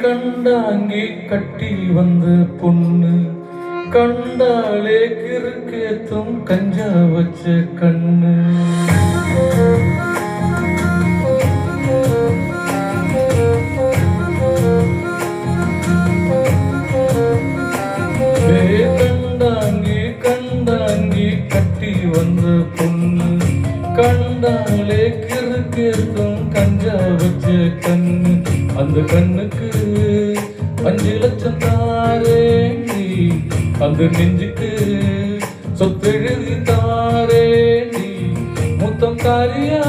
கண்டாங்கி கட்டி வந்த பொண்ணு கண்டாலே கிறுக்கேத்தும் கஞ்சா வச்ச கண்ணு கண்டாங்கி கட்டி வந்த பொண்ணு கண்டாலே கிறுக்கேத்தும் கஞ்சா வச்ச கண்ணு அந்த கண்ணுக்கு 5 லட்சம் தாரேண்டி அந்த நெஞ்சுக்கு சொத்தெழுதி தாரேண்டி முத்தம் தாரியா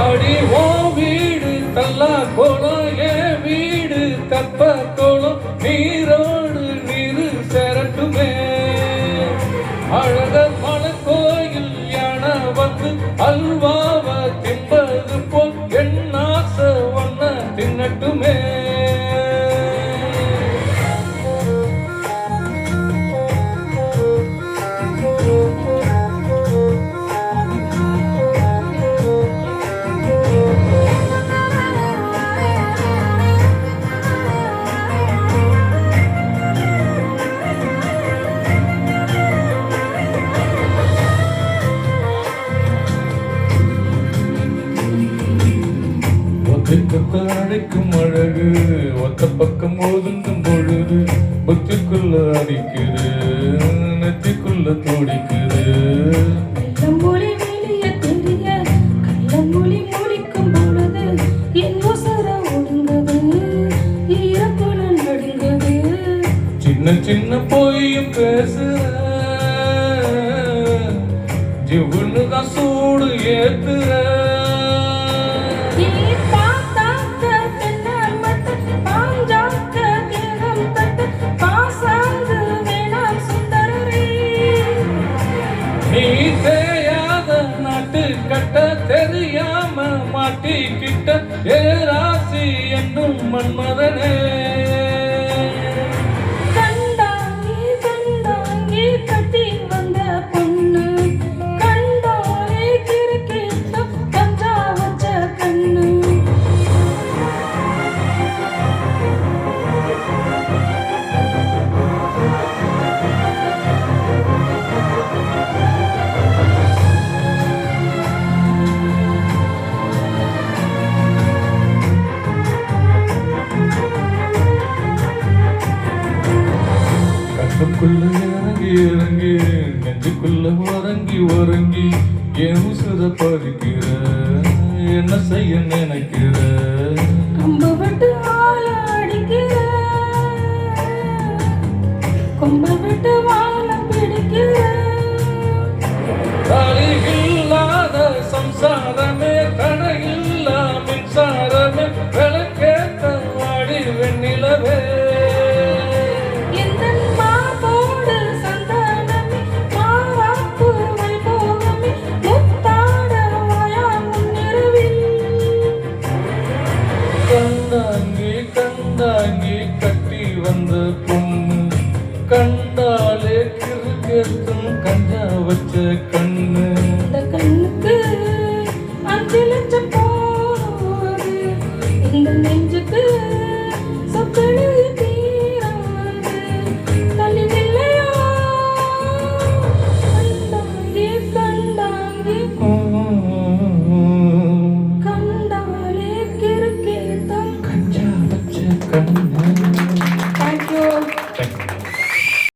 அடி ஓ வீடு தல்லா கோலம் என் வீடு தப்ப கோலம் நீரோடு நீரு சேரட்டுமே அழகர் மன கோயில் யானை வந்து அல்வாவ தின்பது போல் என் ஆசை ஒன்ன தின்னட்டுமே அழைக்கும் அழகு ஒத்த பக்கம் ஒதுங்கும் பொழுது புத்திக்குள்ள அடிக்குது நெத்திக்குள்ள துடிக்குது சின்ன சின்ன போயும் பேசுற ஜிவுன்னு தான் சூடு ஏத்துற நீ தேயாத நாட்டு கட்ட தெரியாம மாட்டிக்கிட்ட ஏ ராசி என்னும் மன்மதனே கட்டி வந்த பொண்ணு கண்டாலே கிறுக்கேத்த கஞ்சா வச்ச கண்ணு கண்ணுக்குள்ள இறங்கி இறங்கி நெஞ்சுக்குள்ள உறங்கி உறங்கி என் உசுர பறிக்கிற